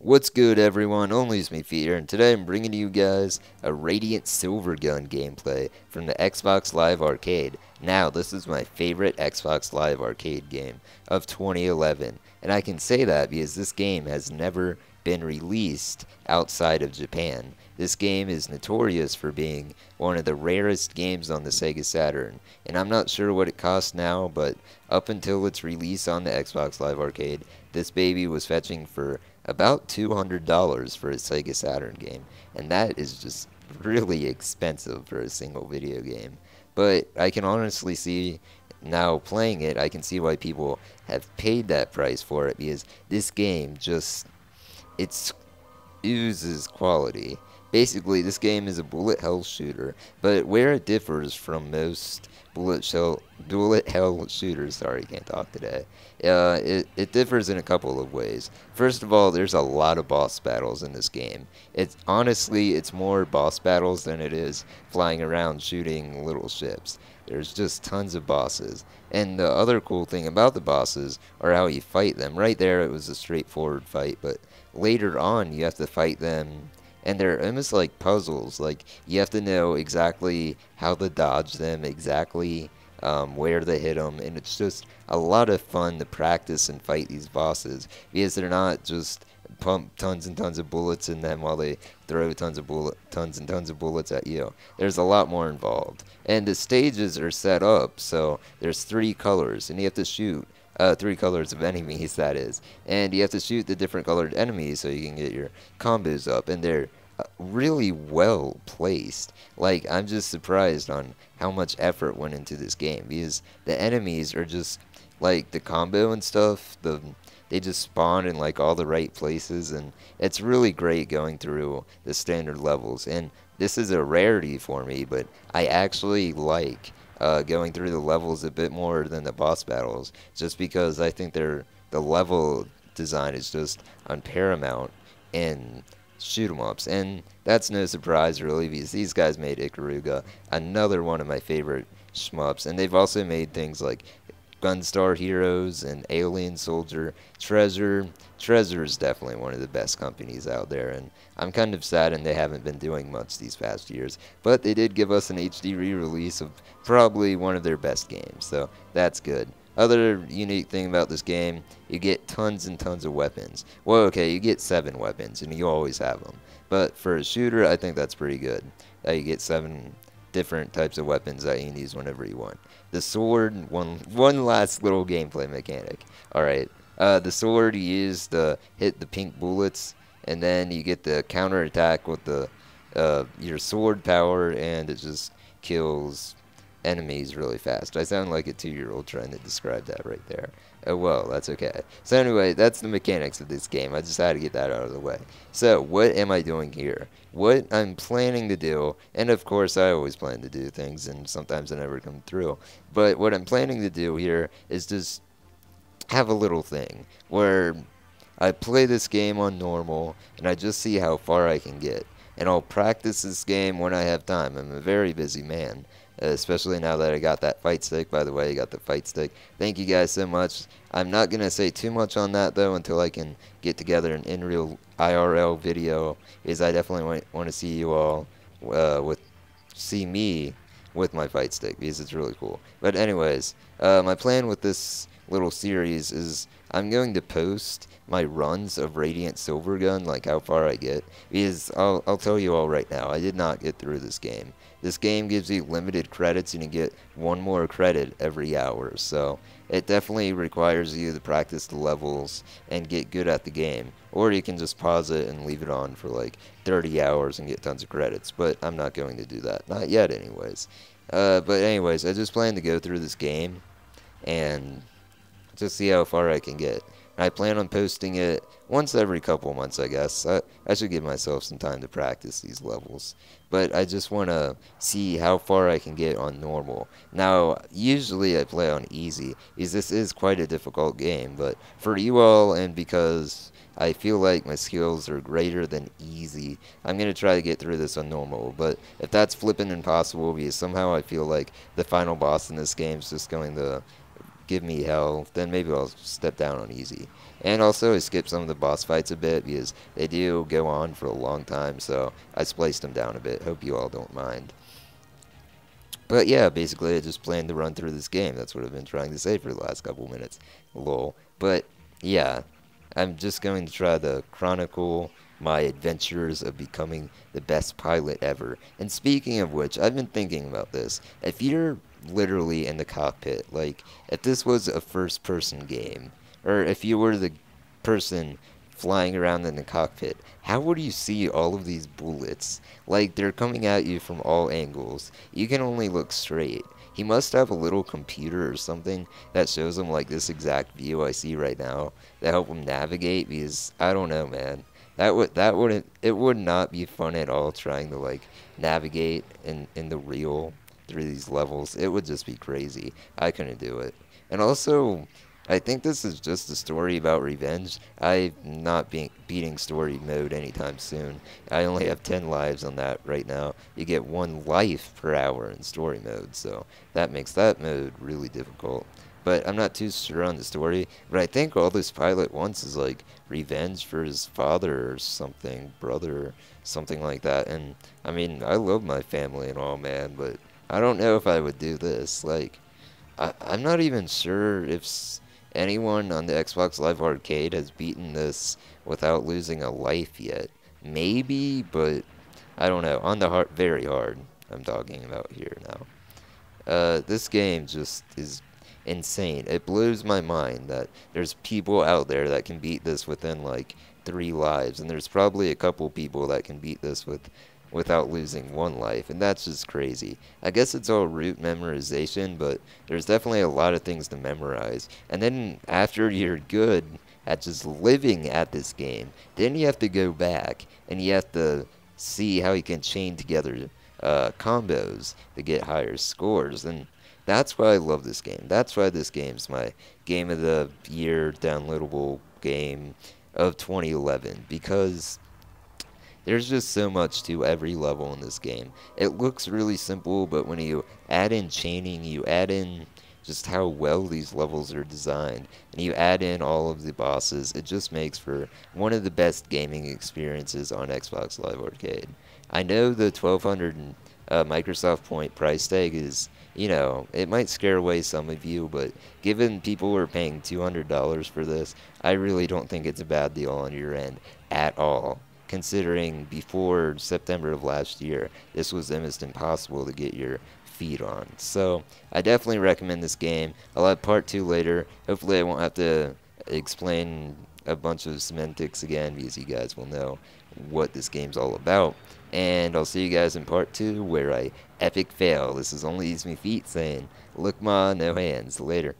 What's good, everyone? ONLYUSEmeFEET here, and today I'm bringing to you guys a Radiant Silvergun gameplay from the Xbox Live Arcade. Now, this is my favorite Xbox Live Arcade game of 2011, and I can say that because this game has never been released outside of Japan. This game is notorious for being one of the rarest games on the Sega Saturn, and I'm not sure what it costs now, but up until its release on the Xbox Live Arcade, this baby was fetching for about $200 for a Sega Saturn game, and that is just really expensive for a single video game. But I can honestly see now playing it, I can see why people have paid that price for it, because this game just, it oozes quality. Basically, this game is a bullet hell shooter, but where it differs from most bullet hell shooters, sorry, can't talk today, it differs in a couple of ways. First of all, there's a lot of boss battles in this game. It's more boss battles than it is flying around shooting little ships. There's just tons of bosses. And the other cool thing about the bosses are how you fight them. Right there, it was a straightforward fight, but later on, you have to fight them, and they're almost like puzzles. Like, you have to know exactly how to dodge them, exactly where to hit them, and it's just a lot of fun to practice and fight these bosses, because they're not just pump tons and tons of bullets in them while they throw tons and tons of bullets at you. There's a lot more involved, and the stages are set up so there's 3 colors, and you have to shoot 3 colors of enemies, that is. And you have to shoot the different colored enemies so you can get your combos up. And they're really well placed. Like, I'm just surprised on how much effort went into this game, because the enemies are just, like, the combo and stuff, they just spawn in, like, all the right places. And it's really great going through the standard levels. And this is a rarity for me, but I actually like going through the levels a bit more than the boss battles, just because I think the level design is just on paramount in shoot 'em ups, and that's no surprise really, because these guys made Ikaruga, another one of my favorite shmups, and they've also made things like Gunstar Heroes and Alien Soldier. Treasure is definitely one of the best companies out there, and I'm kind of saddened they haven't been doing much these past years. But they did give us an HD re-release of probably one of their best games, so that's good. Other unique thing about this game, you get tons and tons of weapons. Well, okay, you get 7 weapons, and you always have them. But for a shooter, I think that's pretty good. You get 7 different types of weapons that you can use whenever you want. The sword, one last little gameplay mechanic. Alright, the sword you use to hit the pink bullets, and then you get the counter attack with your sword power, and it just kills enemies really fast. I sound like a 2-year-old trying to describe that right there. Oh well, that's okay. So anyway, that's the mechanics of this game. I just had to get that out of the way. So, what am I doing here? What I'm planning to do, and of course I always plan to do things, and sometimes I never come through, but what I'm planning to do here is just have a little thing where I play this game on normal, and I just see how far I can get. And I'll practice this game when I have time. I'm a very busy man, especially now that I got that fight stick. By the way, I got the fight stick. Thank you guys so much. I'm not going to say too much on that, though, until I can get together an in-real IRL video, because I definitely want to see you all see me with my fight stick, because it's really cool. But anyways, my plan with this little series is I'm going to post my runs of Radiant Silvergun, like how far I get, because I'll tell you all right now, I did not get through this game. This game gives you limited credits, and you get 1 more credit every hour, so it definitely requires you to practice the levels and get good at the game. Or you can just pause it and leave it on for like 30 hours and get tons of credits, but I'm not going to do that. Not yet anyways. But anyways, I just plan to go through this game and just see how far I can get. I plan on posting it once every couple months, I guess. I should give myself some time to practice these levels. But I just want to see how far I can get on normal. Now, usually I play on easy, because this is quite a difficult game. But for you all, and because I feel like my skills are greater than easy, I'm going to try to get through this on normal. But if that's flipping impossible, because somehow I feel like the final boss in this game is just going to give me hell, then maybe I'll step down on easy. And also I skip some of the boss fights a bit because they do go on for a long time, so I spliced them down a bit. Hope you all don't mind. But yeah, basically I just plan to run through this game. That's what I've been trying to say for the last couple minutes. Lol. But yeah, I'm just going to try to chronicle my adventures of becoming the best pilot ever. And speaking of which, I've been thinking about this. If you're literally in the cockpit, like if this was a first person game, or if you were the person flying around in the cockpit, how would you see all of these bullets? Like, they're coming at you from all angles. You can only look straight. He must have a little computer or something that shows him, like, this exact view I see right now to help him navigate, because, I don't know, man. It would not be fun at all trying to, like, navigate in the real through these levels. It would just be crazy. I couldn't do it. And also, I think this is just a story about revenge. I'm not beating story mode anytime soon. I only have 10 lives on that right now. You get 1 life per hour in story mode, so that makes that mode really difficult. But I'm not too sure on the story. But I think all this pilot wants is like revenge for his father or something, brother, something like that. And I mean, I love my family and all, man, but I don't know if I would do this. Like, I'm not even sure if anyone on the Xbox Live Arcade has beaten this without losing a life yet. Maybe, but I don't know. On the hard, very hard, I'm talking about here now. This game just is insane. It blows my mind that there's people out there that can beat this within like 3 lives, and there's probably a couple people that can beat this without losing 1 life, and that's just crazy. I guess it's all route memorization, but there's definitely a lot of things to memorize. And then after you're good at just living at this game, then you have to go back and you have to see how you can chain together combos to get higher scores. And that's why I love this game. That's why this game's my game of the year downloadable game of 2011, because there's just so much to every level in this game. It looks really simple, but when you add in chaining, you add in just how well these levels are designed, and you add in all of the bosses, it just makes for one of the best gaming experiences on Xbox Live Arcade. I know the 1200 Microsoft Point price tag is, you know, it might scare away some of you, but given people are paying $200 for this, I really don't think it's a bad deal on your end at all. Considering before September of last year, this was almost impossible to get your feet on. So, I definitely recommend this game. I'll have part 2 later. Hopefully I won't have to explain a bunch of semantics again, because you guys will know what this game's all about. And I'll see you guys in part 2, where I epic fail. This is ONLYUSEmeFEET saying, look ma, no hands. Later.